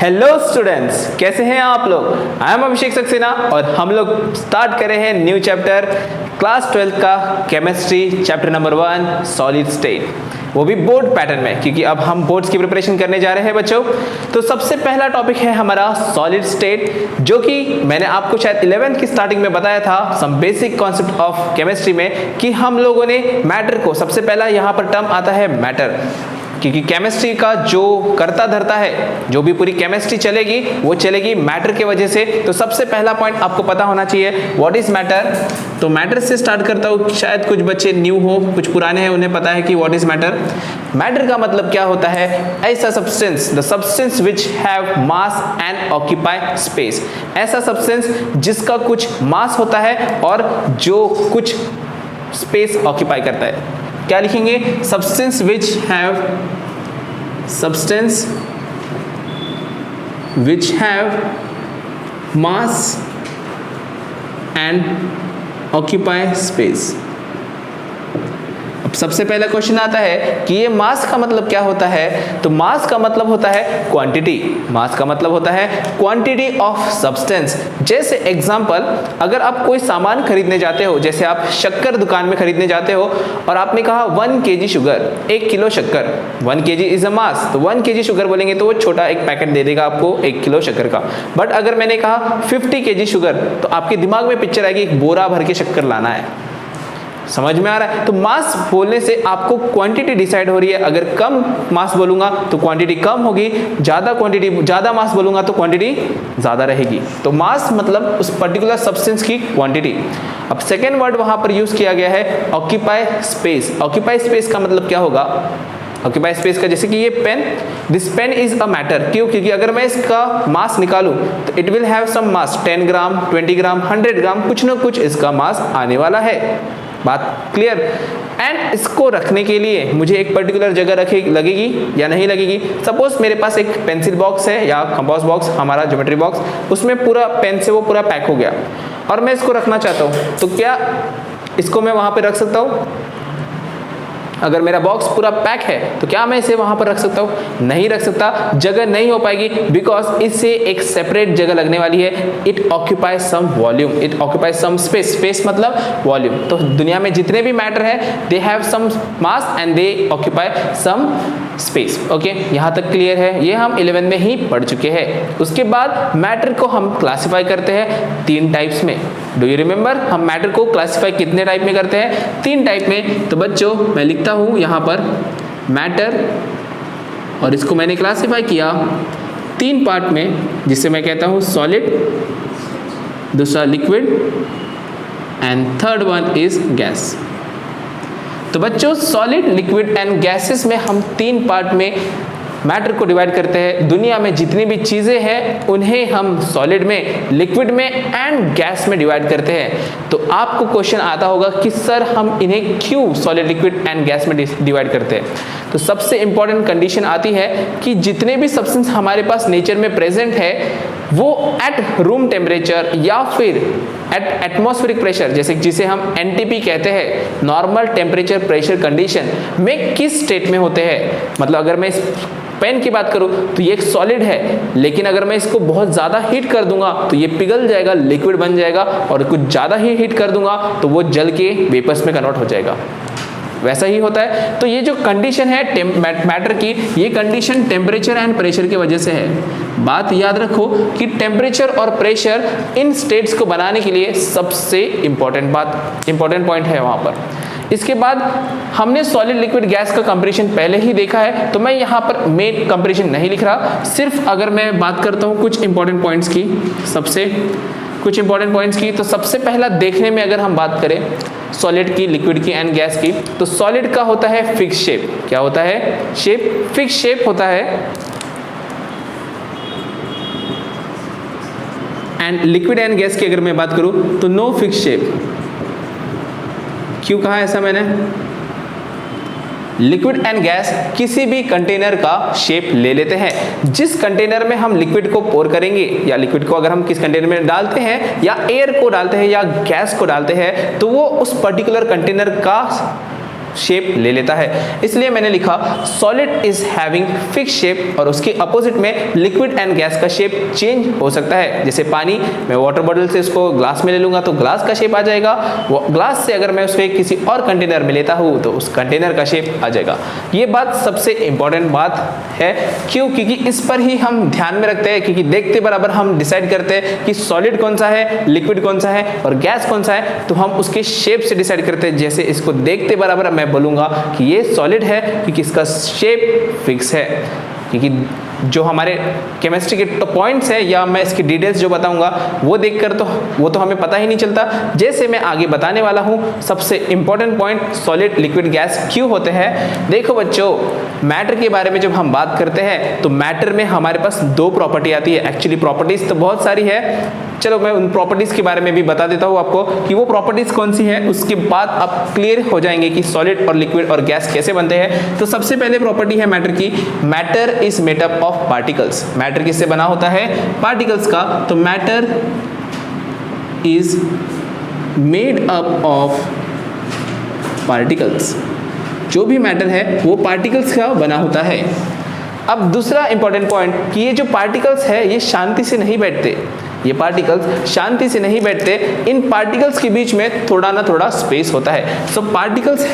Hello students, कैसे हैं आप लोग। आई एम अभिषेक सक्सेना और हम लोग स्टार्ट कर रहे हैं न्यू चैप्टर क्लास 12 का chemistry chapter number 1 solid state, वो भी बोर्ड पैटर्न में, क्योंकि अब हम बोर्ड्स की प्रिपरेशन करने जा रहे हैं बच्चों। तो सबसे पहला टॉपिक है हमारा सॉलिड स्टेट, जो कि मैंने आपको शायद 11th की स्टार्टिंग में बताया था some basic concept of chemistry में, कि हम लोगों ने मैटर को, सबसे पहला यहाँ पर टर्म आता है मैटर, क्योंकि केमिस्ट्री का जो करता धरता है, जो भी पूरी केमिस्ट्री चलेगी वो चलेगी मैटर के वजह से। तो सबसे पहला पॉइंट आपको पता होना चाहिए, व्हाट इज मैटर। तो मैटर से स्टार्ट करता हूँ, शायद कुछ बच्चे न्यू हो, कुछ पुराने हैं, उन्हें पता है कि व्हाट इज मैटर। मैटर का मतलब क्या होता है, ऐसा substance, the substance which have mass and occupy space, ऐसा सब्सटेंस जिसका कुछ मास होता है और जो कुछ स्पेस ऑक्यूपाई करता है। क्या लिखेंगे, substance which have mass and occupy space. अब सबसे पहला क्वेश्चन आता है कि ये मास का मतलब क्या होता है। तो मास का मतलब होता है क्वांटिटी, मास का मतलब होता है क्वांटिटी ऑफ सब्सटेंस। जैसे एग्जांपल, अगर आप कोई सामान खरीदने जाते हो, जैसे आप शक्कर दुकान में खरीदने जाते हो और आपने कहा 1 kg शुगर, 1 किलो शक्कर, 1 kg इज अ मास, तो 1 kg शुगर बोलेंगे तो वो छोटा एक पैकेट दे देगा आपको 1 किलो शक्कर का। बट अगर मैंने कहा 50 kg शुगर, तो आपके दिमाग में पिक्चर आएगी एक बोरा भर के शक्कर लाना है। समझ में आ रहा है। तो मास बोलने से आपको क्वांटिटी डिसाइड हो रही है। अगर कम मास बोलूंगा तो क्वांटिटी कम होगी, ज्यादा मास बोलूंगा तो क्वांटिटी ज्यादा रहेगी। तो मास मतलब उस पर्टिकुलर सब्सटेंस की क्वांटिटी। अब सेकेंड वर्ड वहां पर यूज किया गया है ऑक्यूपाई स्पेस। ऑक्यूपाई स्पेस का मतलब क्या होगा, ऑक्यूपाई स्पेस का, जैसे कि ये pen, this pen is a matter. क्यों? क्योंकि अगर मैं इसका मास निकालूं तो it will have some mass, 10 gram, 20 gram, 100 gram, कुछ ना कुछ इसका मास आने वाला है। बात क्लियर। एंड इसको रखने के लिए मुझे एक पर्टिकुलर जगह लगेगी या नहीं लगेगी। सपोज मेरे पास एक पेंसिल बॉक्स है या कंपास बॉक्स, हमारा ज्योमेट्री बॉक्स, उसमें पूरा पेन से वो पूरा पैक हो गया और मैं इसको रखना चाहता हूँ, तो क्या इसको मैं वहां पे रख सकता हूँ? अगर मेरा बॉक्स पूरा पैक है तो क्या मैं इसे वहां पर रख सकता हूं? नहीं रख सकता, जगह नहीं हो पाएगी, बिकॉज इससे एक सेपरेट जगह लगने वाली है। It occupy some volume, it occupy some space, space मतलब वॉल्यूम। तो दुनिया में जितने भी मैटर है, they have some mass and they occupy some space. Okay, यहां तक क्लियर है, ये हम 11 में ही पढ़ चुके हैं। उसके बाद मैटर को हम क्लासिफाई करते हैं 3 टाइप्स में। डू यू रिमेंबर, हम मैटर को क्लासिफाई कितने टाइप में करते हैं? 3 टाइप में। तो बच्चों मैं लिखता हूं यहां पर मैटर, और इसको मैंने क्लासिफाई किया 3 पार्ट में, जिसे मैं कहता हूं सॉलिड, दूसरा liquid and third one is gas. तो बच्चों सॉलिड, लिक्विड एंड गैसेस में हम 3 पार्ट में मैटर को डिवाइड करते हैं। दुनिया में जितनी भी चीजें हैं उन्हें हम सॉलिड में, लिक्विड में एंड गैस में डिवाइड करते हैं। तो आपको क्वेश्चन आता होगा कि सर हम इन्हें क्यों सॉलिड, लिक्विड एंड गैस में डिवाइड करते हैं। तो सबसे इंपॉर्टेंट कंडीशन आती है कि जितने भी सब्सटेंस हमारे पास नेचर में प्रेजेंट है, वो एट रूम टेम्परेचर या फिर एट एटमॉस्फेरिक प्रेशर, जैसे जिसे हम एनटीपी कहते हैं, नॉर्मल टेम्परेचर प्रेशर कंडीशन में किस स्टेट में होते हैं। मतलब अगर मैं इस पेन की बात करूं तो ये एक सॉलिड है, लेकिन अगर मैं इसको बहुत ज्यादा हीट कर दूंगा तो ये पिघल जाएगा, लिक्विड बन जाएगा, और कुछ ज्यादा ही हीट कर दूंगा तो वो जल के वेपर्स में कन्वर्ट हो जाएगा। वैसा ही होता है। तो ये जो कंडीशन है मैटर की, ये कंडीशन टेम्परेचर एंड प्रेशर की वजह से है। बात याद रखो कि टेम्परेचर और प्रेशर इन स्टेट्स को बनाने के लिए सबसे इंपॉर्टेंट पॉइंट है वहां पर। इसके बाद हमने सॉलिड, लिक्विड, गैस का कंपैरिजन पहले ही देखा है, तो मैं यहाँ पर मेन कंपैरिजन नहीं लिख रहा। सिर्फ अगर मैं बात करता हूँ कुछ इंपॉर्टेंट पॉइंट्स की, तो सबसे पहला देखने में अगर हम बात करें सॉलिड की, लिक्विड की एंड गैस की, तो सॉलिड का होता है फिक्स शेप। क्या होता है? शेप, फिक्स शेप होता है। एंड लिक्विड एंड गैस की अगर मैं बात करूं तो नो फिक्स शेप। क्यों कहा ऐसा मैंने? लिक्विड एंड गैस किसी भी कंटेनर का शेप ले लेते हैं। जिस कंटेनर में हम लिक्विड को पोर करेंगे, या लिक्विड को अगर हम किस कंटेनर में डालते हैं, या एयर को डालते हैं, या गैस को डालते हैं, तो वो उस पर्टिकुलर कंटेनर का शेप ले लेता है। इसलिए मैंने लिखा solid is having fix shape, और उसके अपोजिट में लिक्विड एंड गैस का शेप चेंज हो सकता है। जैसे पानी, मैं वाटर बॉटल से इसको ग्लास में ले लूंगा तो ग्लास का शेप आ जाएगा, वो ग्लास से अगर मैं उसको किसी और कंटेनर में लेता हूँ तो उस कंटेनर का शेप आ जाएगा। ये बात सबसे इंपॉर्टेंट बात है। क्यों? क्योंकि इस पर ही हम ध्यान में रखते हैं, क्योंकि देखते बराबर हम डिसाइड करते हैं कि सॉलिड कौन सा है, लिक्विड कौन सा है और गैस कौन सा है, तो हम उसके शेप से डिसाइड करते हैं। जैसे इसको देखते बराबर मैं बोलूंगा कि ये सॉलिड है क्योंकि इसका शेप फिक्स है, क्योंकि जो हमारे केमिस्ट्री के पॉइंट्स है या मैं इसकी डिटेल्स जो बताऊंगा वो देखकर तो वो तो हमें पता ही नहीं चलता। जैसे मैं आगे बताने वाला हूं, सबसे important point solid, liquid, gas क्यों होते हैं। देखो बच्चों, मैटर के बारे में जब हम बात करते हैं तो मैटर में हमारे पास दो प्रॉपर्टी आती है। एक्चुअली प्रॉपर्टीज तो बहुत सारी है, चलो मैं उन प्रॉपर्टीज के बारे में भी बता देता हूं आपको कि वो प्रॉपर्टीज कौन सी है, उसके बाद आप क्लियर हो जाएंगे कि सॉलिड और लिक्विड और गैस कैसे बनते हैं। तो सबसे पहले प्रॉपर्टी है मैटर की, matter is made up of particles. Matter किससे बना होता है? पार्टिकल्स का। तो matter is made up of particles. जो भी मैटर है वो पार्टिकल्स का बना होता है। अब दूसरा इंपॉर्टेंट पॉइंट कि ये जो पार्टिकल्स है ये शांति से नहीं बैठते, ये पार्टिकल्स शांति से नहीं बैठते, इन पार्टिकल्स के बीच में थोड़ा ना थोड़ा स्पेस होता है। So particles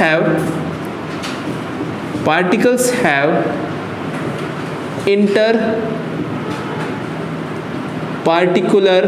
have inter particular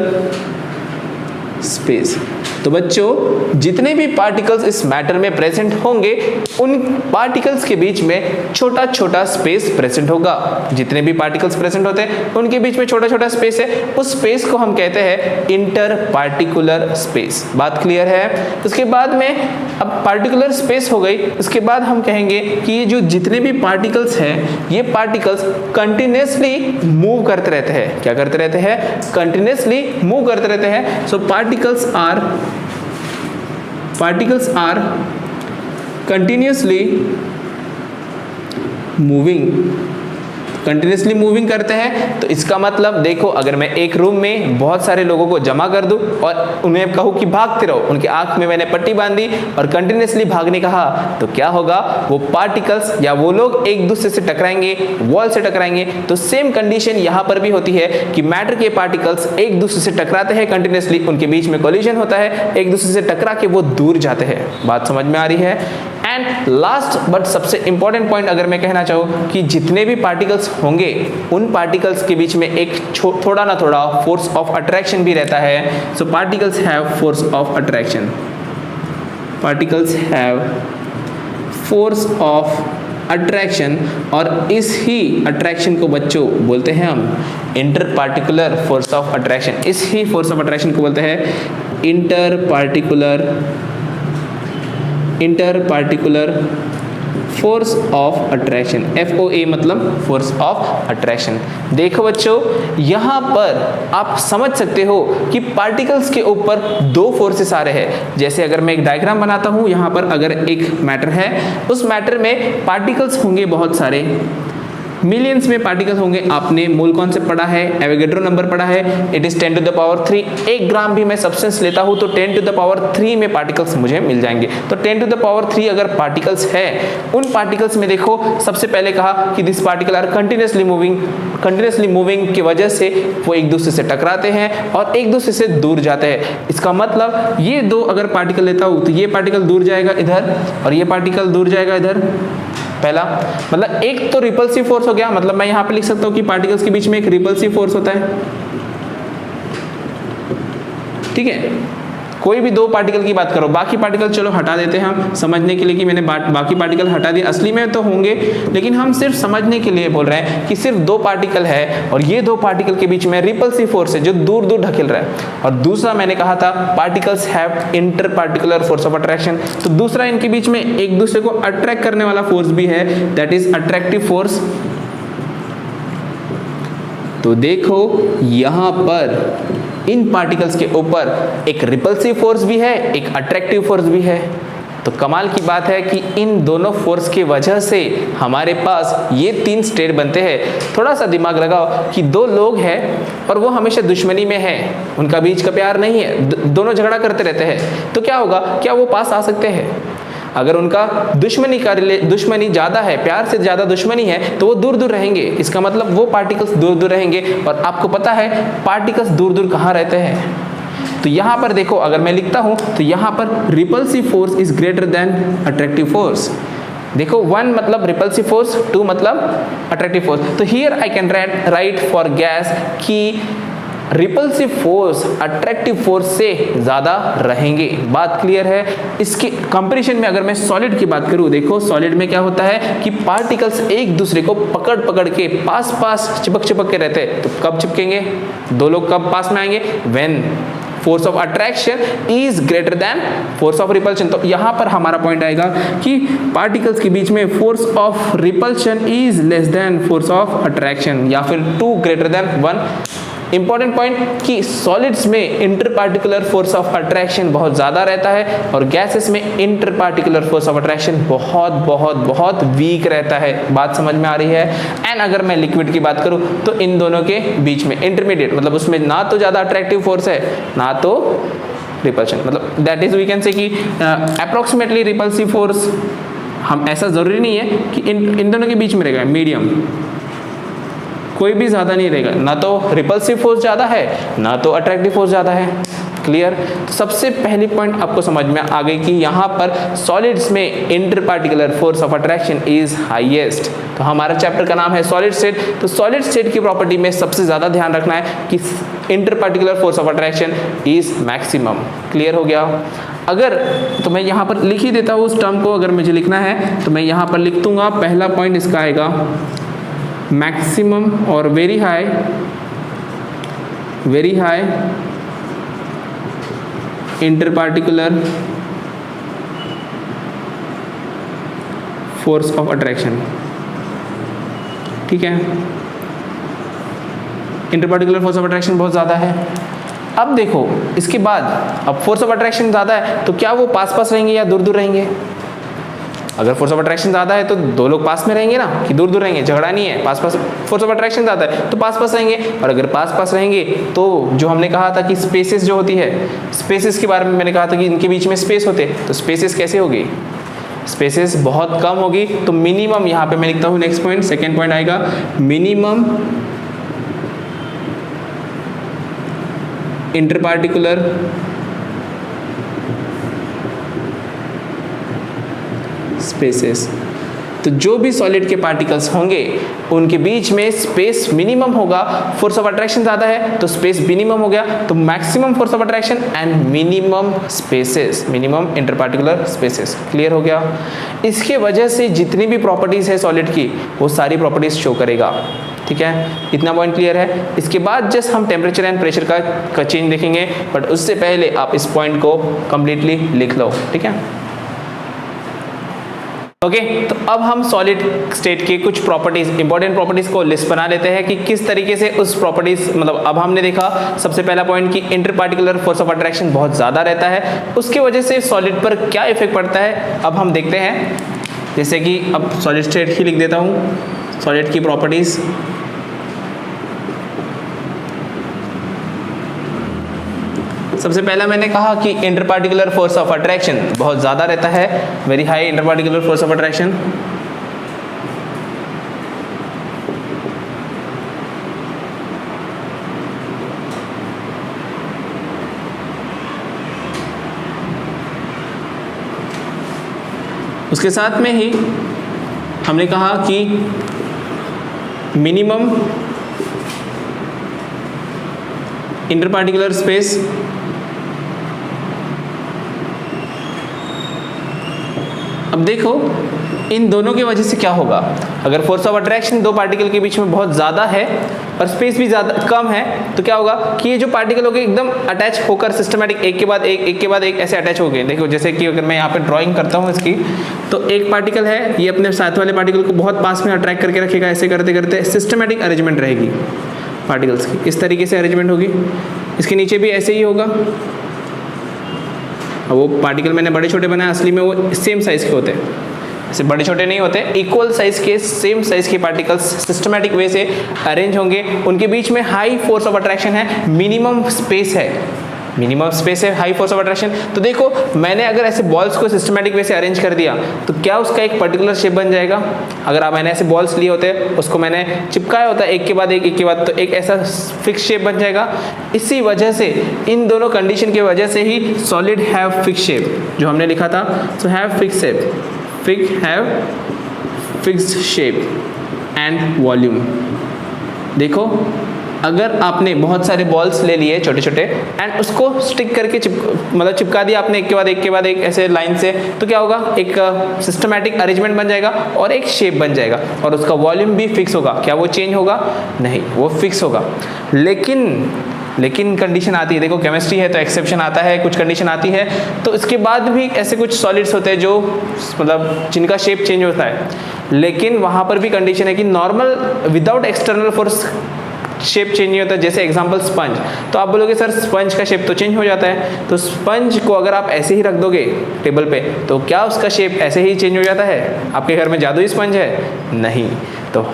space. तो बच्चों, जितने भी पार्टिकल्स इस मैटर में प्रेजेंट होंगे उन पार्टिकल्स के बीच में छोटा छोटा स्पेस प्रेजेंट होगा। जितने भी पार्टिकल्स प्रेजेंट होते हैं उनके बीच में छोटा छोटा स्पेस है, उस स्पेस को हम कहते हैं इंटर पार्टिकुलर स्पेस। बात क्लियर है? उसके बाद में अब पार्टिकुलर स्पेस हो गई, उसके बाद हम कहेंगे कि ये जो जितने भी पार्टिकल्स हैं ये पार्टिकल्स कंटिन्यूसली मूव करते रहते हैं। क्या करते रहते हैं? कंटिन्यूसली मूव करते रहते हैं। सो पार्टिकल्स are continuously मूविंग करते हैं। तो इसका मतलब देखो, अगर मैं एक रूम में बहुत सारे लोगों को जमा कर दूं और उन्हें कहूं कि भागते रहो, उनकी आंख में मैंने पट्टी बांधी और कंटिन्यूसली भागने कहा, तो क्या होगा? वो पार्टिकल्स या वो लोग एक दूसरे से टकराएंगे, वॉल से टकराएंगे। तो सेम कंडीशन यहां पर भी होती है कि मैटर के पार्टिकल्स एक दूसरे से टकराते हैं कंटिन्यूसली, उनके बीच में कोलिजन होता है, एक दूसरे से टकरा के वो दूर जाते हैं। बात समझ में आ रही है? एंड लास्ट बट सबसे इंपॉर्टेंट पॉइंट अगर मैं कहना चाहूँ कि जितने भी पार्टिकल्स होंगे उन पार्टिकल्स के बीच में एक थोड़ा ना थोड़ा फोर्स ऑफ अट्रैक्शन भी रहता है। So particles have force of attraction. Particles have force of attraction, और इस ही अट्रैक्शन को बच्चों बोलते हैं हम inter particular force of attraction. इस ही फोर्स ऑफ अट्रैक्शन को बोलते हैं inter particular force of attraction. FOA मतलब फोर्स ऑफ अट्रैक्शन। देखो बच्चों, यहां पर आप समझ सकते हो कि पार्टिकल्स के ऊपर दो फोर्सेस आ रहे हैं। जैसे अगर मैं एक डायग्राम बनाता हूं, यहां पर अगर एक मैटर है, उस मैटर में पार्टिकल्स होंगे बहुत सारे, मिलियंस में पार्टिकल्स होंगे। आपने मोल कॉन्सेप्ट पढ़ा है, एवोगैड्रो नंबर पढ़ा है, it is 10 to the power 3। 1 gram भी मैं सब्सटेंस लेता हूं तो 10 टू द पावर 3 में पार्टिकल्स मुझे मिल जाएंगे। तो 10 टू द पावर 3 अगर पार्टिकल्स है, उन पार्टिकल्स में देखो सबसे पहले कहा कि this particle are continuously moving की वजह से वो एक दूसरे से टकराते हैं और एक दूसरे से दूर जाते हैं। इसका मतलब ये दो अगर पार्टिकल लेता हूं तो ये पार्टिकल दूर जाएगा इधर और ये पार्टिकल दूर जाएगा इधर। पहला मतलब एक तो रिपल्सिव फोर्स हो गया, मतलब मैं यहां पे लिख सकता हूं कि पार्टिकल्स के बीच में एक रिपल्सिव फोर्स होता है। ठीक है, कोई भी दो पार्टिकल की बात करो, बाकी पार्टिकल चलो हटा देते हैं हम समझने के लिए कि मैंने बाकी पार्टिकल हटा दिए। असली में तो होंगे, लेकिन हम सिर्फ समझने के लिए बोल रहे हैं कि सिर्फ दो पार्टिकल है और ये दो पार्टिकल के बीच में रिपल्सिव फोर्स है जो दूर दूर ढकेल रहा है। और दूसरा मैंने कहा था particles have inter particular force of attraction. तो दूसरा इनके बीच में एक दूसरे को अट्रैक्ट करने वाला फोर्स भी है, दैट इज अट्रैक्टिव फोर्स। तो देखो यहां पर इन पार्टिकल्स के ऊपर एक रिपल्सिव फोर्स भी है, एक अट्रैक्टिव फोर्स भी है। तो कमाल की बात है कि इन दोनों फोर्स की वजह से हमारे पास ये 3 स्टेट बनते हैं। थोड़ा सा दिमाग लगाओ कि दो लोग हैं और वो हमेशा दुश्मनी में हैं, उनका बीच का प्यार नहीं है, दोनों झगड़ा करते रहते हैं, तो क्या होगा? क्या वो पास आ सकते हैं? अगर उनका दुश्मनी ज़्यादा है, प्यार से ज़्यादा दुश्मनी है, तो वो दूर दूर रहेंगे। इसका मतलब वो पार्टिकल्स दूर दूर रहेंगे। और आपको पता है पार्टिकल्स दूर दूर कहाँ रहते हैं? तो यहाँ पर देखो, अगर मैं लिखता हूँ तो यहाँ पर repulsive force is greater than attractive force. देखो, 1 मतलब रिपल्सिव फोर्स, 2 मतलब अट्रैक्टिव फोर्स। तो here I can write for gas कि रिपल्सिव फोर्स अट्रैक्टिव फोर्स से ज़्यादा रहेंगे। बात क्लियर है? इसके कंपैरिजन में अगर मैं सॉलिड की बात करूँ, देखो सॉलिड में क्या होता है कि पार्टिकल्स एक दूसरे को पकड़ पकड़ के पास पास चिपक के रहते हैं। तो कब चिपकेंगे? दो लोग कब पास में आएंगे? When force of attraction is greater than force of repulsion. तो यहां पर हमारा पॉइंट आएगा कि पार्टिकल्स के बीच में force of repulsion is less than force of attraction, या फिर 2 ग्रेटर देन 1। इंपॉर्टेंट पॉइंट कि सॉलिड्स में inter particular force of attraction बहुत ज़्यादा रहता है और गैसेस में inter particular force of attraction बहुत बहुत बहुत वीक रहता है। बात समझ में आ रही है? एंड अगर मैं लिक्विड की बात करूं तो इन दोनों के बीच में इंटरमीडिएट, मतलब उसमें ना तो ज़्यादा अट्रैक्टिव फोर्स है ना तो रिपल्शन, मतलब that is we can say कि अप्रोक्सीमेटली रिपल्सिव फोर्स, हम ऐसा ज़रूरी नहीं है कि इन दोनों के बीच में रहेगा, मीडियम, कोई भी ज़्यादा नहीं रहेगा, ना तो रिपल्सिव फोर्स ज़्यादा है ना तो अट्रैक्टिव फोर्स ज़्यादा है। क्लियर? तो सबसे पहली पॉइंट आपको समझ में आ गई कि यहाँ पर सॉलिड्स में inter particular force of attraction is highest. तो हमारा चैप्टर का नाम है सॉलिड स्टेट। तो सॉलिड स्टेट की प्रॉपर्टी में सबसे ज़्यादा ध्यान रखना है कि inter particular force of attraction is maximum. Clear हो गया? अगर तो मैं यहाँ पर लिख ही देता हूँ उस टर्म को, अगर मुझे लिखना है तो मैं यहाँ पर लिख दूंगा। पहला पॉइंट इसका आएगा मैक्सिमम और very high interparticular force of attraction. ठीक है, इंटरपार्टिकुलर फोर्स ऑफ अट्रैक्शन बहुत ज़्यादा है। अब देखो इसके बाद, अब फोर्स ऑफ अट्रैक्शन ज़्यादा है तो क्या वो पास पास रहेंगे या दूर दूर रहेंगे? अगर फोर्स ऑफ अट्रैक्शन ज़्यादा है तो दो लोग पास में रहेंगे ना, कि दूर दूर रहेंगे? झगड़ा नहीं है, पास पास। फोर्स ऑफ अट्रैक्शन ज़्यादा है तो पास पास रहेंगे। और अगर पास पास रहेंगे तो जो हमने कहा था कि स्पेसेस जो होती है, स्पेसेस के बारे में मैंने कहा था कि इनके बीच में स्पेस होते हैं, तो स्पेसेस कैसे होगी? स्पेसेस बहुत कम होगी। तो मिनिमम, यहाँ पे मैं लिखता हूँ नेक्स्ट पॉइंट, सेकेंड पॉइंट आएगा मिनिमम इंटरपार्टिकुलर स्पेसेस। तो जो भी सॉलिड के पार्टिकल्स होंगे उनके बीच में स्पेस मिनिमम होगा। फोर्स ऑफ अट्रैक्शन ज़्यादा है तो स्पेस मिनिमम हो गया, तो maximum force of attraction and minimum spaces, minimum interparticular spaces. Clear हो गया? इसके वजह से जितनी भी प्रॉपर्टीज़ है सॉलिड की वो सारी प्रॉपर्टीज़ शो करेगा। ठीक है, इतना पॉइंट क्लियर है? इसके बाद जस्ट हम टेम्परेचर एंड प्रेशर का चेंज देखेंगे, बट उससे पहले आप इस पॉइंट को कंप्लीटली लिख लो। ठीक है, ओके। तो अब हम सॉलिड स्टेट के कुछ प्रॉपर्टीज, इंपॉर्टेंट प्रॉपर्टीज को लिस्ट बना लेते हैं कि किस तरीके से उस प्रॉपर्टीज, मतलब अब हमने देखा सबसे पहला पॉइंट कि inter particular force of attraction बहुत ज़्यादा रहता है, उसके वजह से सॉलिड पर क्या इफेक्ट पड़ता है अब हम देखते हैं। जैसे कि अब सॉलिड स्टेट ही लिख देता हूँ, सॉलिड की प्रॉपर्टीज। सबसे पहला मैंने कहा कि इंटरपार्टिकुलर फोर्स ऑफ अट्रैक्शन बहुत ज़्यादा रहता है, very high interparticular force of attraction. उसके साथ में ही हमने कहा कि मिनिमम इंटरपार्टिकुलर स्पेस, अब देखो इन दोनों की वजह से क्या होगा। अगर फोर्स ऑफ अट्रैक्शन दो पार्टिकल के बीच में बहुत ज़्यादा है और स्पेस भी ज़्यादा कम है, तो क्या होगा कि ये जो पार्टिकल हो गए एकदम अटैच होकर सिस्टमैटिक एक के बाद एक ऐसे अटैच हो गए। देखो जैसे कि अगर मैं यहाँ पे ड्राइंग करता हूँ इसकी, तो एक पार्टिकल है, ये अपने साथ वाले पार्टिकल को बहुत पास में अट्रैक्ट करके रखेगा। ऐसे करते करते सिस्टमैटिक अरेंजमेंट रहेगी पार्टिकल्स की, इस तरीके से अरेंजमेंट होगी। इसके नीचे भी ऐसे ही होगा। अब वो पार्टिकल मैंने बड़े छोटे बनाए, असली में वो सेम साइज़ के होते हैं, ऐसे बड़े छोटे नहीं होते, इक्वल साइज के, सेम साइज के पार्टिकल्स सिस्टमैटिक वे से अरेंज होंगे। उनके बीच में हाई फोर्स ऑफ अट्रैक्शन है, मिनिमम स्पेस है, मिनिमम स्पेस है हाई फोर्स ऑफ अट्रैक्शन। तो देखो मैंने अगर ऐसे बॉल्स को सिस्टमैटिक वे से अरेंज कर दिया तो क्या उसका एक पर्टिकुलर शेप बन जाएगा। अगर मैंने ऐसे बॉल्स लिए होते उसको मैंने चिपकाया होता एक के बाद एक के बाद, तो एक ऐसा फिक्स शेप बन जाएगा। इसी वजह से इन दोनों कंडीशन की वजह से ही सॉलिड हैव फिक्स शेप जो हमने लिखा था। So have fix shape, have fixed shape and volume. देखो अगर आपने बहुत सारे बॉल्स ले लिए छोटे छोटे एंड उसको स्टिक करके मतलब चिपका दिया आपने एक के बाद एक ऐसे लाइन से, तो क्या होगा, एक सिस्टमैटिक अरेंजमेंट बन जाएगा और एक शेप बन जाएगा और उसका वॉल्यूम भी फिक्स होगा। क्या वो चेंज होगा? नहीं, वो फिक्स होगा। लेकिन कंडीशन आती है, देखो केमिस्ट्री है तो एक्सेप्शन आता है, कुछ कंडीशन आती है। तो इसके बाद भी ऐसे कुछ सॉलिड्स होते हैं जो मतलब जिनका शेप चेंज होता है, लेकिन वहाँ पर भी कंडीशन है कि normal without external force shape change नहीं होता। जैसे एग्जांपल स्पंज, तो आप बोलोगे सर स्पंज का शेप तो चेंज हो जाता है। तो स्पंज को अगर आप ऐसे ही रख दोगे टेबल पे तो क्या उसका शेप ऐसे ही चेंज हो जाता है? आपके घर में जादुई स्पंज है? नहीं। तो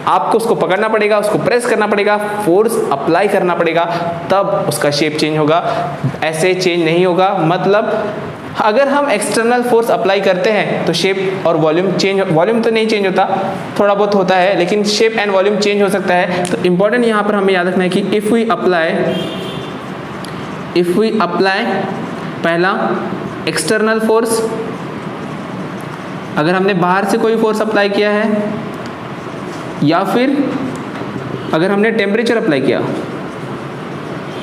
आपको उसको पकड़ना पड़ेगा, उसको प्रेस करना पड़ेगा, फोर्स अप्लाई करना पड़ेगा, तब उसका शेप चेंज होगा, ऐसे चेंज नहीं होगा। मतलब अगर हम एक्सटर्नल फोर्स अप्लाई करते हैं तो शेप और वॉल्यूम तो नहीं चेंज होता, थोड़ा बहुत होता है, लेकिन शेप एंड वॉल्यूम चेंज हो सकता है। तो इंपॉर्टेंट यहाँ पर हमें याद रखना है कि इफ वी अप्लाई पहला एक्सटर्नल फोर्स, अगर हमने बाहर से कोई फोर्स अप्लाई किया है या फिर अगर हमने टेम्परेचर अप्लाई किया।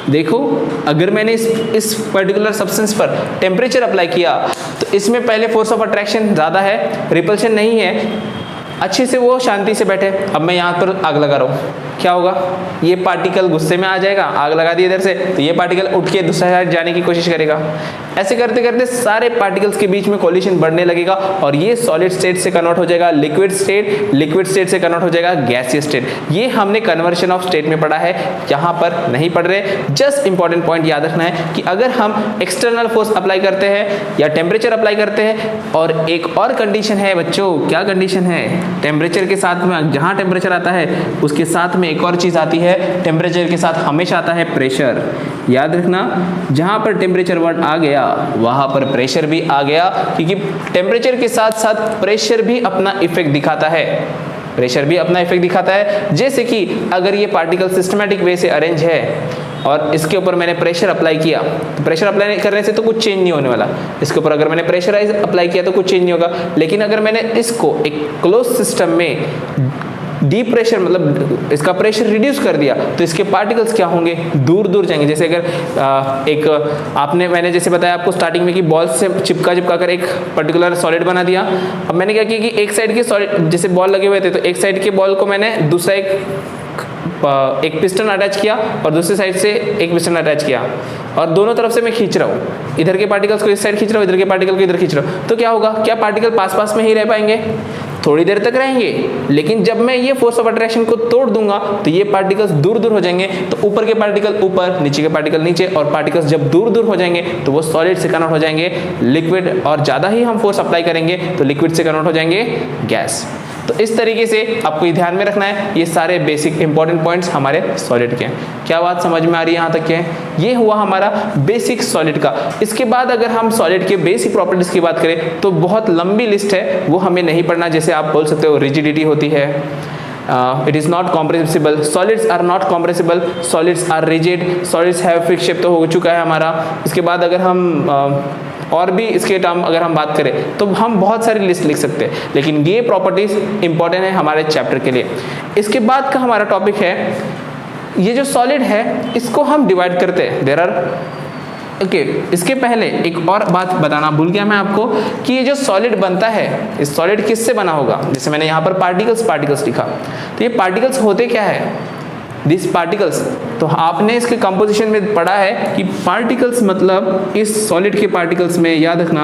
देखो अगर मैंने इस पर्टिकुलर सब्सटेंस पर टेम्परेचर अप्लाई किया तो इसमें पहले फोर्स ऑफ अट्रैक्शन ज़्यादा है, रिपल्शन नहीं है, अच्छे से वो शांति से बैठे। अब मैं यहाँ पर आग लगा रहा हूँ, क्या होगा, ये पार्टिकल गुस्से में आ जाएगा, आग लगा दी इधर से, तो ये पार्टिकल उठ के दूसरा साइड जाने की कोशिश करेगा। ऐसे करते करते सारे पार्टिकल्स के बीच में कोलिशन बढ़ने लगेगा और ये सॉलिड स्टेट से कन्वर्ट हो जाएगा लिक्विड स्टेट से कन्वर्ट हो जाएगा गैसियस स्टेट। ये हमने कन्वर्शन ऑफ स्टेट में पढ़ा है, यहाँ पर नहीं पढ़ रहे। जस्ट इंपॉर्टेंट पॉइंट याद रखना है कि अगर हम एक्सटर्नल फोर्स अप्लाई करते हैं या टेम्परेचर अप्लाई करते हैं, और एक और कंडीशन है बच्चों, क्या कंडीशन है, टेम्परेचर के साथ में जहाँ टेम्परेचर आता है उसके साथ में एक और चीज़ आती है, टेम्परेचर के साथ हमेशा आता है प्रेशर। याद रखना, जहाँ पर टेम्परेचर वर्ड आ गया वहाँ पर प्रेशर भी आ गया, क्योंकि टेम्परेचर के साथ साथ प्रेशर भी अपना इफेक्ट दिखाता है। जैसे कि अगर ये पार्टिकल सिस्टमैटिक वे से अरेंज है और इसके ऊपर मैंने प्रेशर अप्लाई किया, तो प्रेशर अप्लाई करने से तो कुछ चेंज नहीं होने वाला। इसके ऊपर अगर मैंने प्रेशराइज अप्लाई किया तो कुछ चेंज नहीं होगा। लेकिन अगर मैंने इसको एक क्लोज सिस्टम में डीप प्रेशर मतलब इसका प्रेशर रिड्यूस कर दिया तो इसके पार्टिकल्स क्या होंगे, दूर दूर जाएंगे। जैसे अगर मैंने जैसे बताया आपको स्टार्टिंग में कि बॉल से चिपका कर एक पर्टिकुलर सॉलिड बना दिया। अब मैंने क्या किया कि एक साइड के सॉलिड जैसे बॉल लगे हुए थे तो एक साइड के बॉल को मैंने दूसरा एक पिस्टन अटैच किया और दूसरी साइड से एक पिस्टन अटैच किया और दोनों तरफ से मैं खींच रहा हूँ, इधर के पार्टिकल्स को इस साइड खींच रहा हूँ, इधर के पार्टिकल को इधर खींच रहा हूँ। तो क्या होगा, क्या पार्टिकल पास में ही रह पाएंगे? थोड़ी देर तक रहेंगे, लेकिन जब मैं ये फोर्स ऑफ अट्रैक्शन को तोड़ दूंगा तो ये पार्टिकल्स दूर दूर हो जाएंगे। तो ऊपर के पार्टिकल ऊपर, नीचे के पार्टिकल नीचे, और पार्टिकल्स जब दूर दूर हो जाएंगे तो वो सॉलिड से कन्वर्ट हो जाएंगे लिक्विड, और ज़्यादा ही हम फोर्स अप्लाई करेंगे तो लिक्विड से कन्वर्ट हो जाएंगे गैस। तो इस तरीके से आपको ये ध्यान में रखना है, ये सारे बेसिक इंपॉर्टेंट पॉइंट्स हमारे सॉलिड के हैं। क्या बात समझ में आ रही है यहाँ तक के? ये हुआ हमारा बेसिक सॉलिड का। इसके बाद अगर हम सॉलिड के बेसिक प्रॉपर्टीज की बात करें तो बहुत लंबी लिस्ट है, वो हमें नहीं पढ़ना। जैसे आप बोल सकते हो रिजिडिटी होती है, it is not compressible, solids are not compressible, solids are rigid, solids have fix shape, तो हो चुका है हमारा। इसके बाद अगर हम और भी इसके टर्म अगर हम बात करें तो हम बहुत सारी लिस्ट लिख सकते हैं, लेकिन ये प्रॉपर्टीज इंपॉर्टेंट है हमारे चैप्टर के लिए। इसके बाद का हमारा टॉपिक है, ये जो सॉलिड है इसको हम डिवाइड करते हैं। देयर आर इसके पहले एक और बात बताना भूल गया मैं आपको कि ये जो सॉलिड बनता है, इस सॉलिड किससे बना होगा। जैसे मैंने यहाँ पर पार्टिकल्स लिखा, तो ये पार्टिकल्स होते क्या है, दिस पार्टिकल्स। तो आपने इसके कंपोजिशन में पढ़ा है कि पार्टिकल्स मतलब इस सॉलिड के पार्टिकल्स में याद रखना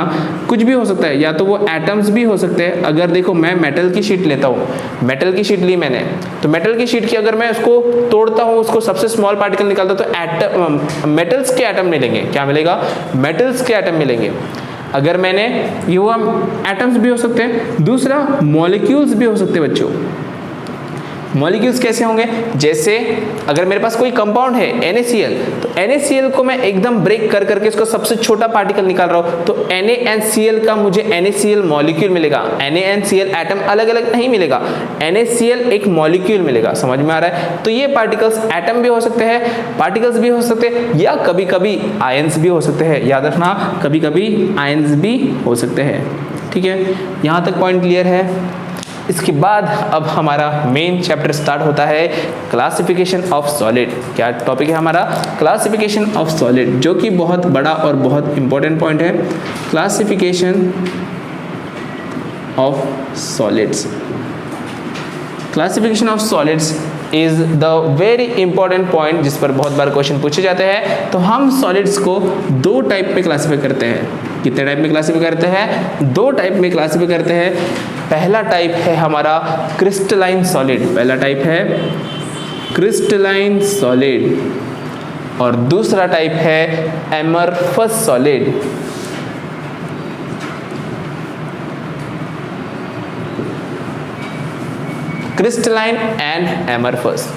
कुछ भी हो सकता है, या तो वो एटम्स भी हो सकते हैं। अगर देखो मैं मेटल की शीट लेता हूँ, मेटल की शीट ली मैंने, तो मेटल की शीट की अगर मैं उसको तोड़ता हूँ, उसको सबसे स्मॉल पार्टिकल निकालता हूँ, तो एटम मेटल्स के एटम मिलेंगे। क्या मिलेगा? मेटल्स के एटम मिलेंगे। अगर मैंने ये हुआ एटम्स भी हो सकते हैं, दूसरा मॉलिक्यूल्स भी हो सकते हैं बच्चों। मॉलिक्यूल्स कैसे होंगे, जैसे अगर मेरे पास कोई कंपाउंड है NaCl, तो NaCl को मैं एकदम ब्रेक कर करके इसको सबसे छोटा पार्टिकल निकाल रहा हूँ, तो NaNCl का मुझे NaCl मॉलिक्यूल मिलेगा। NaNCl एटम अलग अलग नहीं मिलेगा, NaCl एक मॉलिक्यूल मिलेगा। समझ में आ रहा है? तो ये पार्टिकल्स एटम भी हो सकते हैं, पार्टिकल्स भी हो सकते हैं, या कभी कभी आयंस भी हो सकते हैं। याद रखना, कभी कभी आयंस भी हो सकते हैं। ठीक है, यहाँ तक पॉइंट क्लियर है। इसके बाद अब हमारा मेन चैप्टर स्टार्ट होता है, क्लासिफिकेशन ऑफ सॉलिड। क्या टॉपिक है हमारा? क्लासिफिकेशन ऑफ सॉलिड, जो कि बहुत बड़ा और बहुत इंपॉर्टेंट पॉइंट है। Classification of solids, classification of solids is the very important point, जिस पर बहुत बार क्वेश्चन पूछे जाते हैं। तो हम सॉलिड्स को दो टाइप में क्लासिफाई करते हैं। कितने टाइप में क्लासिफाई करते हैं? दो टाइप में क्लासिफाई करते हैं। पहला टाइप है हमारा क्रिस्टलाइन सॉलिड, पहला टाइप है क्रिस्टलाइन सॉलिड, और दूसरा टाइप है amorphous solid. Crystalline and amorphous.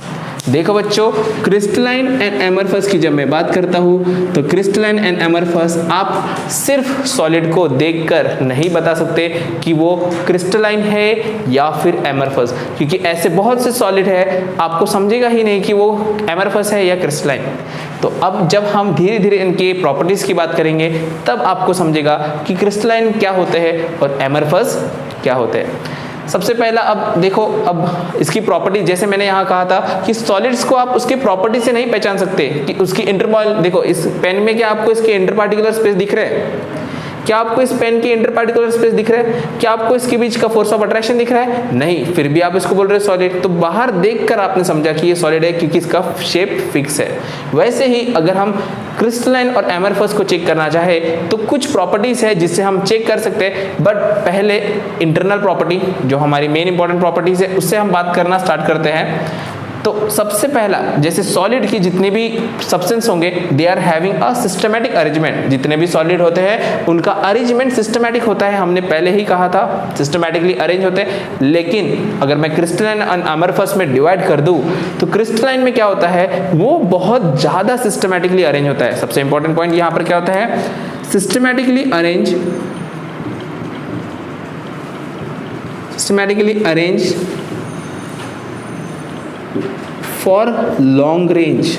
देखो बच्चों, क्रिस्टलाइन एंड एमरफस की जब मैं बात करता हूँ, तो क्रिस्टलाइन एंड एमरफस आप सिर्फ सॉलिड को देखकर नहीं बता सकते कि वो क्रिस्टलाइन है या फिर एमरफस, क्योंकि ऐसे बहुत से सॉलिड है आपको समझेगा ही नहीं कि वो एमरफस है या क्रिस्टलाइन। तो अब जब हम धीरे धीरे इनके प्रॉपर्टीज की बात करेंगे, तब आपको समझेगा कि क्रिस्टलाइन क्या होते हैं और एमरफस क्या होते हैं। सबसे पहला अब देखो, अब इसकी प्रॉपर्टी, जैसे मैंने यहाँ कहा था कि सॉलिड्स को आप उसके प्रॉपर्टी से नहीं पहचान सकते कि उसकी इंटरमॉल। देखो इस पेन में क्या आपको इसके इंटरपार्टिकुलर स्पेस दिख रहे हैं? क्या आपको इस पेन की इंटरपार्टिकुलर स्पेस दिख रहा है? क्या आपको इसके बीच का फोर्स ऑफ अट्रैक्शन दिख रहा है? नहीं, फिर भी आप इसको बोल रहे हो सॉलिड। तो बाहर देखकर आपने समझा कि ये सॉलिड है क्योंकि इसका शेप फिक्स है। वैसे ही अगर हम क्रिस्टलाइन और एमरफस को चेक करना चाहे तो कुछ प्रॉपर्टीज है जिससे हम चेक कर सकते हैं। बट पहले इंटरनल प्रॉपर्टी, जो हमारी मेन इंपॉर्टेंट प्रॉपर्टीज है, उससे हम बात करना स्टार्ट करते हैं। तो सबसे पहला, जैसे सॉलिड की जितने भी सब्सटेंस होंगे, they are having a systematic arrangement. जितने भी सॉलिड होते हैं उनका अरेंजमेंट सिस्टमैटिक होता है। हमने पहले ही कहा था सिस्टमैटिकली अरेंज होते हैं। लेकिन अगर मैं क्रिस्टलाइन और एमरफस में डिवाइड कर दूं, तो क्रिस्टलाइन में क्या होता है, वो बहुत ज़्यादा सिस्टमैटिकली अरेंज होता है। सबसे इंपॉर्टेंट पॉइंट यहाँ पर क्या होता है, systematically arrange for long range.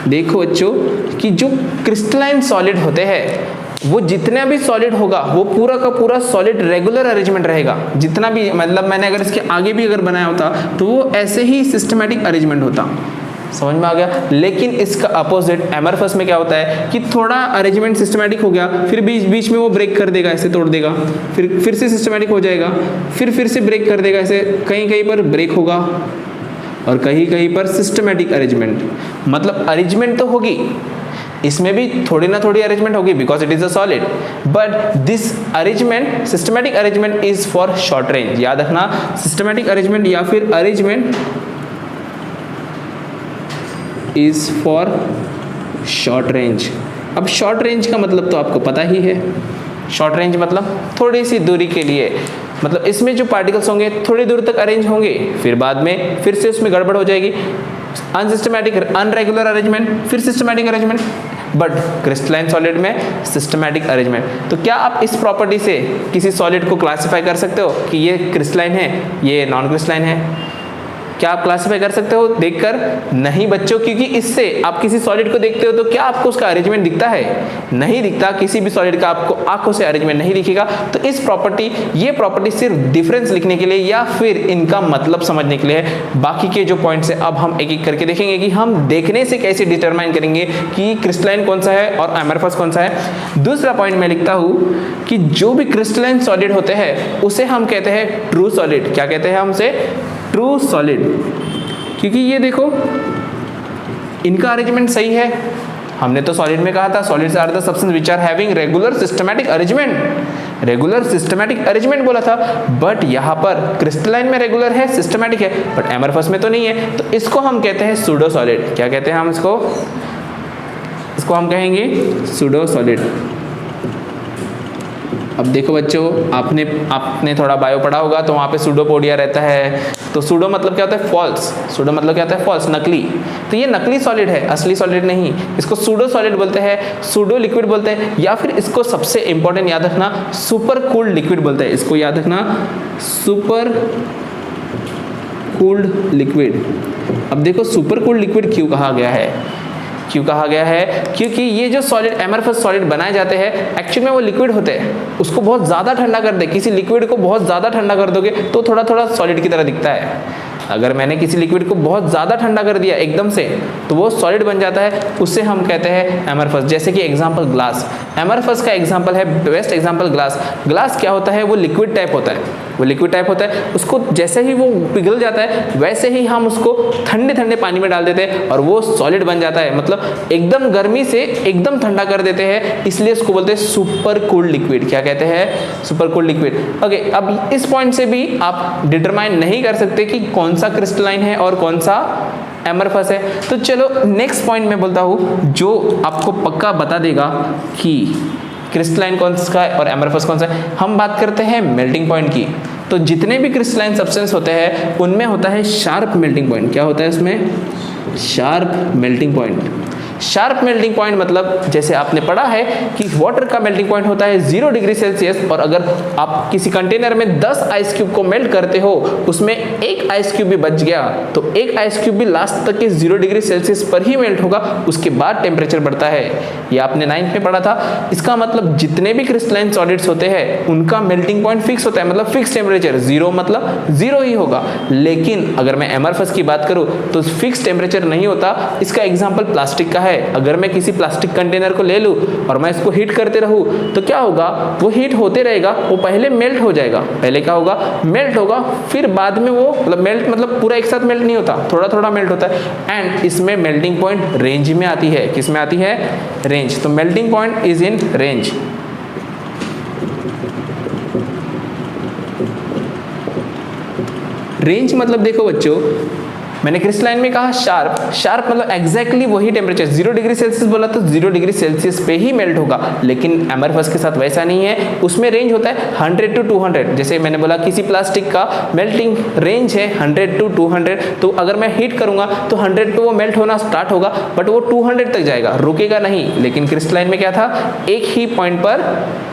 देखो बच्चों कि जो क्रिस्टलाइन सॉलिड होते हैं, वो जितना भी सॉलिड होगा वो पूरा का पूरा सॉलिड रेगुलर अरेंजमेंट रहेगा। जितना भी, मतलब मैंने अगर इसके आगे भी अगर बनाया होता तो वो ऐसे ही सिस्टमैटिक अरेंजमेंट होता। समझ में आ गया? लेकिन इसका अपोजिट एमरफस में क्या होता है कि थोड़ा अरेंजमेंट सिस्टमैटिक हो गया, फिर बीच बीच में वो ब्रेक कर देगा, ऐसे तोड़ देगा, फिर से सिस्टमैटिक हो जाएगा, फिर से ब्रेक कर देगा, ऐसे कहीं कहीं पर ब्रेक होगा और कहीं कहीं पर सिस्टमैटिक अरेंजमेंट। मतलब अरेंजमेंट तो होगी, इसमें भी थोड़ी ना थोड़ी अरेंजमेंट होगी because it is a solid, but this arrangement, systematic arrangement is for short range. याद रखना, सिस्टमैटिक अरेंजमेंट या फिर arrangement is for short range. अब शॉर्ट रेंज का मतलब तो आपको पता ही है। शॉर्ट रेंज मतलब थोड़ी सी दूरी के लिए, मतलब इसमें जो पार्टिकल्स होंगे थोड़ी दूर तक अरेंज होंगे, फिर बाद में फिर से उसमें गड़बड़ हो जाएगी, अनसिस्टमैटिक, अनरेगुलर अरेंजमेंट, फिर systematic arrangement. But crystalline solid में सिस्टमैटिक अरेंजमेंट। तो क्या आप इस प्रॉपर्टी से किसी सॉलिड को क्लासिफाई कर सकते हो कि ये क्रिस्टलाइन है, ये नॉन क्रिस्टलाइन है? क्या आप क्लासिफाई कर सकते हो देखकर? नहीं बच्चों, क्योंकि इससे आप किसी सॉलिड को देखते हो तो क्या आपको उसका अरेंजमेंट दिखता है? नहीं दिखता। किसी भी सॉलिड का आपको आंखों से अरेंजमेंट नहीं दिखेगा। तो इस प्रॉपर्टी, ये प्रॉपर्टी सिर्फ डिफरेंस लिखने के लिए या फिर इनका मतलब समझने के लिए है। बाकी के जो पॉइंट्स है अब हम एक एक करके देखेंगे कि हम देखने से कैसे डिटरमाइन करेंगे कि क्रिस्टलाइन कौन सा है और एमरफस कौन सा है। दूसरा पॉइंट मैं लिखता हूँ कि जो भी क्रिस्टलाइन सॉलिड होते हैं उसे हम कहते हैं ट्रू सॉलिड। क्या कहते हैं हम उसे? True solid. क्योंकि ये देखो इनका अरेंजमेंट सही है। हमने तो सॉलिड में कहा था solids are the substance which are having regular systematic arrangement, regular systematic arrangement बोला था। बट यहाँ पर क्रिस्टलाइन में रेगुलर है, सिस्टमैटिक है, बट एमरफस में तो नहीं है। तो इसको हम कहते हैं सूडो सॉलिड। क्या कहते हैं हम इसको? इसको हम कहेंगे सूडो सॉलिड। अब देखो बच्चों, आपने थोड़ा बायो पढ़ा होगा, तो वहाँ पे सूडोपोडिया रहता है। तो सूडो मतलब क्या होता है? फॉल्स। सूडो मतलब क्या होता है? फॉल्स, नकली। तो ये नकली सॉलिड है, असली सॉलिड नहीं। इसको सूडो सॉलिड बोलते हैं, सूडो लिक्विड बोलते हैं, या फिर इसको सबसे इंपॉर्टेंट याद रखना, सुपर कूल्ड लिक्विड बोलते हैं। इसको याद रखना, सुपर कूल्ड लिक्विड। अब देखो सुपर कूल्ड लिक्विड क्यों कहा गया है? क्यों कहा गया है? क्योंकि ये जो सॉलिड, एमरफस सॉलिड बनाए जाते हैं, एक्चुअली में वो लिक्विड होते हैं। उसको बहुत ज़्यादा ठंडा कर दे, किसी लिक्विड को बहुत ज़्यादा ठंडा कर दोगे तो थोड़ा थोड़ा सॉलिड की तरह दिखता है। अगर मैंने किसी लिक्विड को बहुत ज़्यादा ठंडा कर दिया एकदम से, तो वो सॉलिड बन जाता है, उससे हम कहते हैं एमरफस। जैसे कि एग्जांपल ग्लास, एमरफस का एग्जांपल है, बेस्ट एग्जांपल ग्लास। ग्लास क्या होता है? वो लिक्विड टाइप होता है, वो लिक्विड टाइप होता है। उसको जैसे ही वो पिघल जाता है, वैसे ही हम उसको ठंडे ठंडे पानी में डाल देते हैं और वो सॉलिड बन जाता है। मतलब एकदम गर्मी से एकदम ठंडा कर देते हैं, इसलिए उसको बोलते हैं सुपर कूल्ड लिक्विड। क्या कहते हैं? Super cooled liquid. ओके, अब इस पॉइंट से भी आप डिटरमाइन नहीं कर सकते कि कौन सा क्रिस्टलाइन है और कौन सा एमरफस है। तो चलो नेक्स्ट पॉइंट में बोलता हूँ, जो आपको पक्का बता देगा कि क्रिस्टलाइन कौन सा है और एमरफस कौन सा है। हम बात करते हैं मेल्टिंग पॉइंट की। तो जितने भी क्रिस्टलाइन सब्सटेंस होते हैं, उनमें होता है शार्प मेल्टिंग पॉइंट। क्या होता है उसमें? Sharp melting point. Sharp melting point मतलब जैसे आपने पढ़ा है कि वाटर का मेल्टिंग पॉइंट होता है 0 डिग्री सेल्सियस, और अगर आप किसी कंटेनर में 10 आइस क्यूब को मेल्ट करते हो, उसमें एक आइस क्यूब भी बच गया, तो एक आइस क्यूब भी लास्ट तक के 0 डिग्री सेल्सियस पर ही मेल्ट होगा, उसके बाद टेम्परेचर बढ़ता है। ये आपने 9th में पढ़ा था। इसका मतलब जितने भी क्रिस्टलाइन सॉलिड्स होते हैं, उनका मेल्टिंग पॉइंट फिक्स होता है, मतलब फिक्स टेम्परेचर 0 मतलब 0 ही होगा। लेकिन अगर मैं एमरफस की बात करूं तो फिक्स टेम्परेचर नहीं होता। इसका एग्जांपल प्लास्टिक का है। अगर मैं किसी प्लास्टिक कंटेनर को ले लूं और मैं इसको हीट करते रहूं, तो क्या होगा? वो हीट होते रहेगा, वो पहले मेल्ट हो जाएगा। पहले क्या होगा? मेल्ट होगा, फिर बाद में वो मतलब मेल्ट मतलब पूरा एक साथ मेल्ट नहीं होता, थोड़ा थोड़ा मेल्ट होता है। एंड इसमें मेल्टिंग पॉइंट रेंज में आती है। किस में आती है? रेंज। तो melting point is in range. Range मतलब देखो बच्चों, मैंने क्रिस्टलाइन में कहा शार्प। शार्प मतलब एग्जैक्टली वही टेम्परेचर, 0 डिग्री सेल्सियस बोला तो 0 डिग्री सेल्सियस पे ही मेल्ट होगा। लेकिन एमरफस के साथ वैसा नहीं है, उसमें रेंज होता है 100 to 200। जैसे मैंने बोला किसी प्लास्टिक का मेल्टिंग रेंज है 100 to 200, तो अगर मैं हीट करूंगा तो 100 पे वो मेल्ट होना स्टार्ट होगा, बट वो 200 तक जाएगा, रुकेगा नहीं। लेकिन क्रिस्टलाइन में क्या था? एक ही पॉइंट पर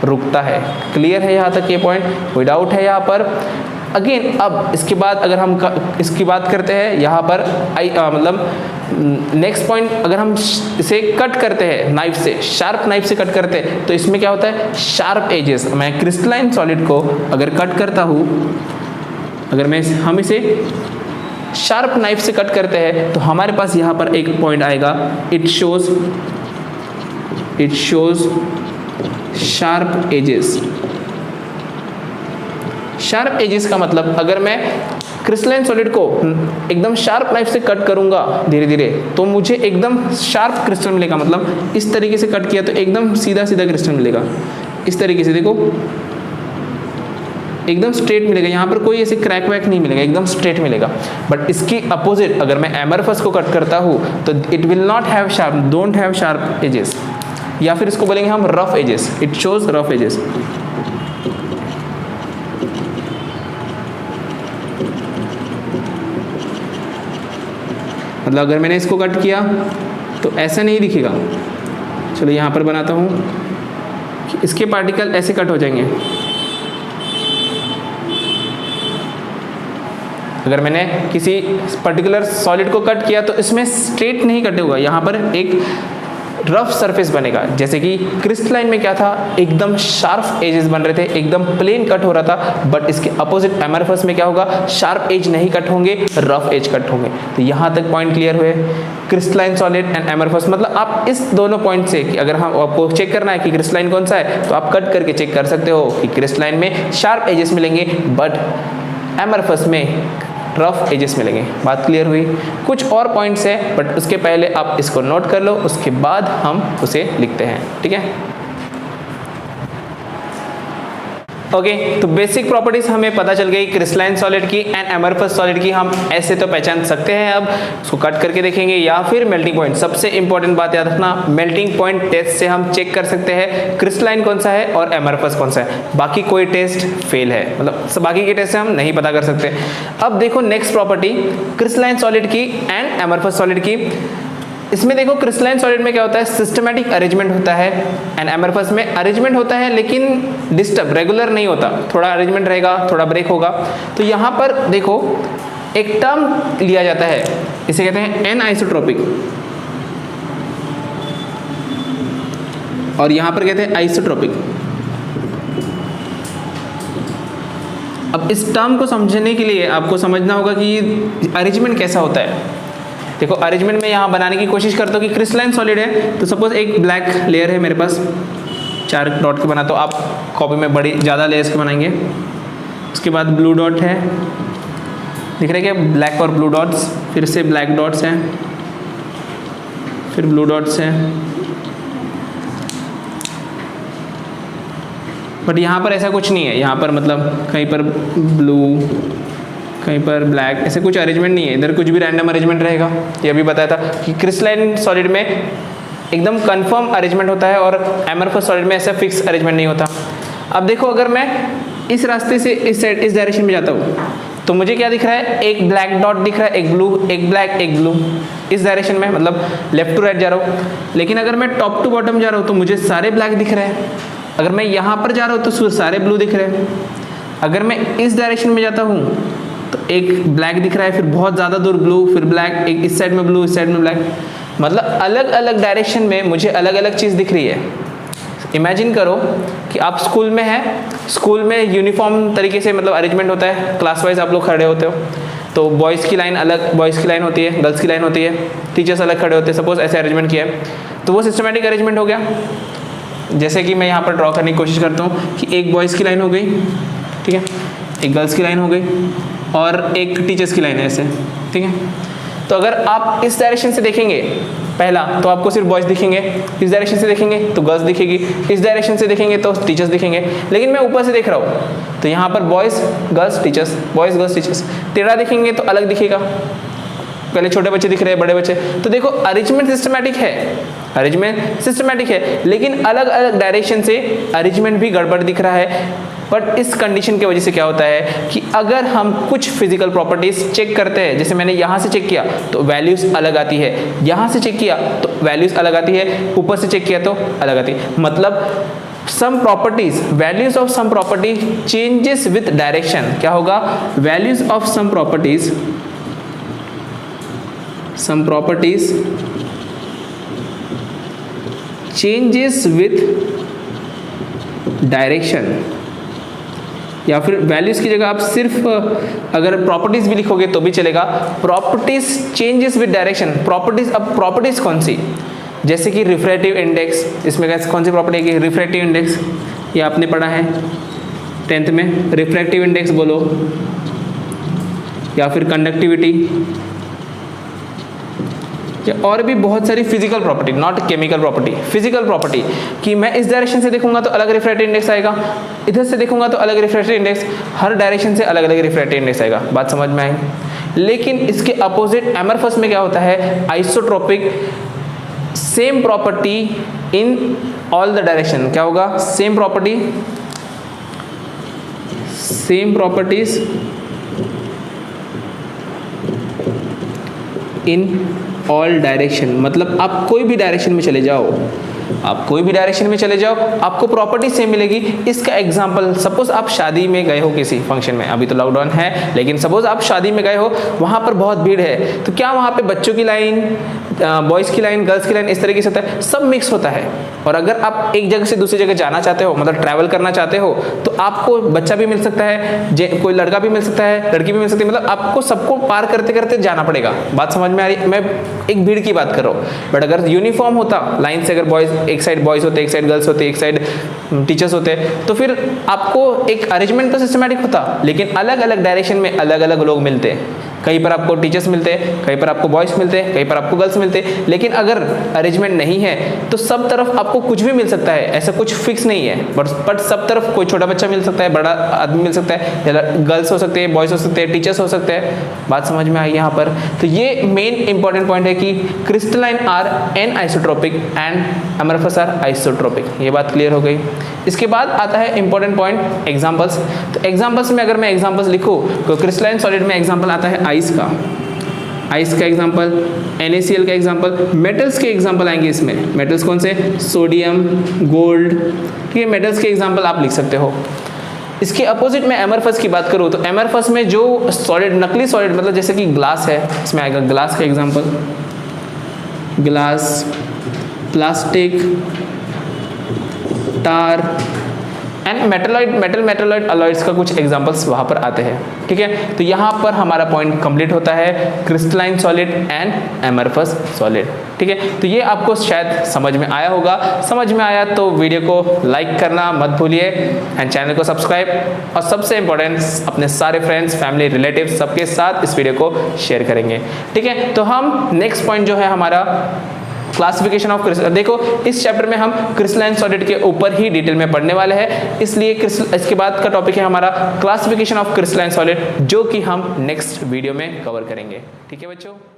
रुकता है। क्लियर है यहाँ तक ये पॉइंट? कोई डाउट है यहाँ पर? अगेन अब इसके बाद अगर हम इसकी बात करते हैं यहाँ पर मतलब नेक्स्ट पॉइंट, अगर हम इसे कट करते हैं नाइफ से, शार्प नाइफ से कट करते हैं, तो इसमें क्या होता है? Sharp edges. मैं क्रिस्टलाइन सॉलिड को अगर कट करता हूँ, अगर हम इसे शार्प नाइफ से कट करते हैं, तो हमारे पास यहाँ पर एक पॉइंट आएगा, it shows sharp edges. Sharp edges का मतलब अगर मैं क्रिस्टलाइन सॉलिड को एकदम शार्प नाइफ से कट करूंगा धीरे धीरे, तो मुझे एकदम शार्प क्रिस्टल मिलेगा। मतलब इस तरीके से कट किया तो एकदम सीधा सीधा क्रिस्टल मिलेगा। इस तरीके से देखो, एकदम स्ट्रेट मिलेगा, यहाँ पर कोई ऐसे क्रैक वैक नहीं मिलेगा, एकदम स्ट्रेट मिलेगा। बट इसकी अपोजिट अगर मैं एमरफस को कट करता हूँ, तो it will not have sharp, don't have sharp edges, या फिर इसको बोलेंगे हम rough edges. It shows rough edges. मतलब अगर मैंने इसको कट किया तो ऐसा नहीं दिखेगा। चलो यहाँ पर बनाता हूँ, इसके पार्टिकल ऐसे कट हो जाएंगे। अगर मैंने किसी पर्टिकुलर सॉलिड को कट किया तो इसमें स्ट्रेट नहीं कटे हुआ, यहाँ पर एक रफ सरफेस बनेगा। जैसे कि क्रिस्टलाइन में क्या था? एकदम शार्प एजेस बन रहे थे, एकदम प्लेन कट हो रहा था। बट इसके अपोजिट एमरफस में क्या होगा? शार्प एज नहीं कट होंगे, रफ एज कट होंगे। तो यहाँ तक पॉइंट क्लियर हुए, क्रिस्टलाइन सॉलिड एंड एमरफस। मतलब आप इस दोनों पॉइंट से कि अगर हम आपको चेक करना है कि क्रिस्टलाइन कौन सा है, तो आप कट करके चेक कर सकते हो कि क्रिस्टलाइन में शार्प एजेस मिलेंगे, बट एमरफस में रफ एजेस मिलेंगे। बात क्लियर हुई? कुछ और पॉइंट्स है, बट उसके पहले आप इसको नोट कर लो, उसके बाद हम उसे लिखते हैं। ठीक है? ओके, तो बेसिक प्रॉपर्टीज हमें पता चल गई क्रिस्टलाइन सॉलिड की एंड एमरफस सॉलिड की। हम ऐसे तो पहचान सकते हैं, अब उसको कट करके देखेंगे या फिर मेल्टिंग पॉइंट। सबसे इंपॉर्टेंट बात याद रखना, मेल्टिंग पॉइंट टेस्ट से हम चेक कर सकते हैं क्रिस्टलाइन कौन सा है और एमरफस कौन सा है। बाकी कोई टेस्ट फेल है, मतलब बाकी के टेस्ट से हम नहीं पता कर सकते। अब देखो नेक्स्ट प्रॉपर्टी क्रिस्टलाइन सॉलिड की एंड एमरफस सॉलिड की। इसमें देखो क्रिस्टलाइन सॉलिड में क्या होता है, सिस्टमैटिक अरेंजमेंट होता है एंड एमरफस में अरेंजमेंट होता है लेकिन डिस्टर्ब रेगुलर नहीं होता, थोड़ा अरेंजमेंट रहेगा, थोड़ा ब्रेक होगा। तो यहाँ पर देखो एक टर्म लिया जाता है, इसे कहते हैं एन आइसोट्रोपिक और यहाँ पर कहते हैं आइसोट्रोपिक। अब इस टर्म को समझने के लिए आपको समझना होगा कि अरेंजमेंट कैसा होता है। देखो अरेंजमेंट में यहाँ बनाने की कोशिश करता हूँ कि क्रिस्टलाइन सॉलिड है, तो सपोज एक ब्लैक लेयर है मेरे पास, 4 डॉट के बना, तो आप कॉपी में बड़ी ज़्यादा लेयर्स के बनाएंगे। उसके बाद ब्लू डॉट है, दिख रहे क्या, ब्लैक और ब्लू डॉट्स, फिर से ब्लैक डॉट्स हैं, फिर ब्लू डॉट्स हैं। बट यहाँ पर ऐसा कुछ नहीं है, यहाँ पर मतलब कहीं पर ब्लू कहीं पर ब्लैक, ऐसे कुछ अरेंजमेंट नहीं है, इधर कुछ भी रैंडम अरेंजमेंट रहेगा। ये अभी बताया था कि क्रिस्टलाइन सॉलिड में एकदम कंफर्म अरेंजमेंट होता है और एमरफस सॉलिड में ऐसा फिक्स अरेंजमेंट नहीं होता। अब देखो अगर मैं इस रास्ते से इस डायरेक्शन में जाता हूँ तो मुझे क्या दिख रहा है, एक ब्लैक डॉट दिख रहा है, एक ब्लू, एक ब्लैक, एक ब्लू, इस डायरेक्शन में, मतलब लेफ्ट टू राइट जा रहा हूँ। लेकिन अगर मैं टॉप टू बॉटम जा रहा हूँ तो मुझे सारे ब्लैक दिख रहे हैं। अगर मैं यहाँ पर जा रहा हूँ तो सारे ब्लू दिख रहे हैं। अगर मैं इस डायरेक्शन में जाता हूँ तो एक ब्लैक दिख रहा है, फिर बहुत ज़्यादा दूर ब्लू, फिर ब्लैक, एक इस साइड में ब्लू, इस साइड में ब्लैक, मतलब अलग अलग डायरेक्शन में मुझे अलग अलग चीज़ दिख रही है। इमेजिन करो कि आप स्कूल में हैं, स्कूल में यूनिफॉर्म तरीके से मतलब अरेंजमेंट होता है, क्लास वाइज आप लोग खड़े होते हो, तो बॉयज़ की लाइन अलग, बॉयज़ की लाइन होती है, गर्ल्स की लाइन होती है, टीचर्स अलग खड़े होते हैं, सपोज ऐसे अरेंजमेंट किया है, तो वो सिस्टमेटिक अरेंजमेंट हो गया। जैसे कि मैं यहाँ पर ड्रॉ करने की कोशिश करता हूँ कि एक बॉयज़ की लाइन हो गई, ठीक है, एक गर्ल्स की लाइन हो गई और एक टीचर्स की लाइन है ऐसे, ठीक है। तो अगर आप इस डायरेक्शन से देखेंगे पहला तो आपको सिर्फ बॉयज़ दिखेंगे, इस डायरेक्शन से देखेंगे तो गर्ल्स दिखेगी, इस डायरेक्शन से देखेंगे तो टीचर्स दिखेंगे। लेकिन मैं ऊपर से देख रहा हूँ तो यहाँ पर boys girls teachers, boys girls teachers, टेढ़ा देखेंगे तो अलग दिखेगा, पहले छोटे बच्चे दिख रहे हैं, बड़े बच्चे। तो देखो अरेंजमेंट सिस्टमैटिक है, अरेंजमेंट सिस्टमैटिक है, लेकिन अलग अलग डायरेक्शन से अरेंजमेंट भी गड़बड़ दिख रहा है। बट इस कंडीशन की वजह से क्या होता है कि अगर हम कुछ फिजिकल प्रॉपर्टीज चेक करते हैं, जैसे मैंने यहाँ से चेक किया तो वैल्यूज अलग आती है, यहाँ से चेक किया तो वैल्यूज अलग आती है, ऊपर से चेक किया तो अलग आती है। मतलब some properties, values of some property changes with direction। क्या होगा, values of some properties changes with direction, या फिर वैल्यूज की जगह आप सिर्फ अगर प्रॉपर्टीज भी लिखोगे तो भी चलेगा। Properties changes with direction, properties, अब प्रॉपर्टीज कौन सी, जैसे कि रिफ्रैक्टिव इंडेक्स, इसमें कौन सी प्रॉपर्टी है कि रिफ्रैक्टिव इंडेक्स, ये आपने पढ़ा है 10th में, रिफ्रैक्टिव इंडेक्स बोलो, या फिर कंडक्टिविटी, या और भी बहुत सारी physical property, not chemical property, physical property, कि मैं इस डायरेक्शन से देखूंगा तो अलग रिफ्रैक्टिव इंडेक्स आएगा, इधर से देखूंगा तो अलग रिफ्रैक्टिव इंडेक्स, हर डायरेक्शन से अलग अलग रिफ्रैक्टिव इंडेक्स आएगा। बात समझ में आई। लेकिन इसके अपोजिट एमरफस में क्या होता है, isotropic, same property in all the direction. क्या होगा, same property, same properties in all direction, मतलब आप कोई भी डायरेक्शन में चले जाओ, आप कोई भी डायरेक्शन में चले जाओ आपको प्रॉपर्टी सेम मिलेगी। इसका एग्जांपल, सपोज आप शादी में गए हो किसी फंक्शन में, अभी तो लॉकडाउन है, लेकिन सपोज आप शादी में गए हो, वहाँ पर बहुत भीड़ है, तो क्या वहाँ पे बच्चों की लाइन, बॉयज़ की लाइन, गर्ल्स की लाइन इस तरीके से होता है, सब मिक्स होता है। और अगर आप एक जगह से दूसरी जगह जाना चाहते हो, मतलब ट्रैवल करना चाहते हो, तो आपको बच्चा भी मिल सकता है, कोई लड़का भी मिल सकता है, लड़की भी मिल सकती है, मतलब आपको सबको पार करते करते जाना पड़ेगा। बात समझ में आ रही, मैं एक भीड़ की बात कर रहा हूँ। बट अगर यूनिफॉर्म होता लाइन से, अगर बॉयज़ एक साइड बॉयज़ होते, एक साइड गर्ल्स होते, एक साइड टीचर्स होते, तो फिर आपको एक अरेंजमेंट तो सिस्टमैटिक होता, लेकिन अलग अलग डायरेक्शन में अलग अलग लोग मिलते। कहीं पर आपको टीचर्स मिलते हैं, कहीं पर आपको बॉयज़ मिलते हैं, कहीं पर आपको गर्ल्स मिलते हैं, लेकिन अगर अरेंजमेंट नहीं है तो सब तरफ आपको कुछ भी मिल सकता है, ऐसा कुछ फिक्स नहीं है। बट सब तरफ कोई छोटा बच्चा मिल सकता है, बड़ा आदमी मिल सकता है, या गर्ल्स हो सकते हैं, बॉयज़ हो सकते हैं, टीचर्स हो सकते हैं। बात समझ में आई यहाँ पर? तो ये मेन इंपॉर्टेंट पॉइंट है कि crystalline are anisotropic and amorphous are isotropic. ये बात क्लियर हो गई। इसके बाद आता है इंपॉर्टेंट पॉइंट एग्जांपल्स। तो एग्जांपल्स में अगर मैं एग्जांपल्स लिखूं तो क्रिस्टलाइन सॉलिड में एग्जांपल आता है आइस का एग्जांपल, NaCl का एग्जांपल, मेटल्स के एग्जांपल आएंगे इसमें। मेटल्स कौन से? सोडियम, गोल्ड, ठीक है, मेटल्स के एग्जांपल आप लिख सकते हो। इसके अपोजिट में एमरफस की बात करूं तो एमरफस में जो सॉलिड, नकली सॉलिड, मतलब जैसे कि ग्लास है, इसमें आएगा ग्लास का example, glass, plastic, tar and metalloid alloys का कुछ एग्जांपल्स वहां पर आते हैं। ठीक है, तो यहां पर हमारा पॉइंट कंप्लीट होता है, crystalline solid and amorphous solid. ठीक है, तो ये आपको शायद समझ में आया होगा। समझ में आया तो वीडियो को लाइक करना मत भूलिए एंड चैनल को सब्सक्राइब, और सबसे इंपॉर्टेंट अपने सारे फ्रेंड्स, फैमिली, रिलेटिव्स सबके साथ इस वीडियो को शेयर करेंगे। ठीक है, तो हम नेक्स्ट पॉइंट जो है हमारा क्लासिफिकेशन ऑफ क्रिस्टल, देखो इस चैप्टर में हम क्रिस्टलाइन सॉलिड के ऊपर ही डिटेल में पढ़ने वाले हैं, इसलिए इसके बाद का टॉपिक है हमारा क्लासिफिकेशन ऑफ क्रिस्टलाइन सॉलिड, जो कि हम नेक्स्ट वीडियो में कवर करेंगे। ठीक है बच्चों।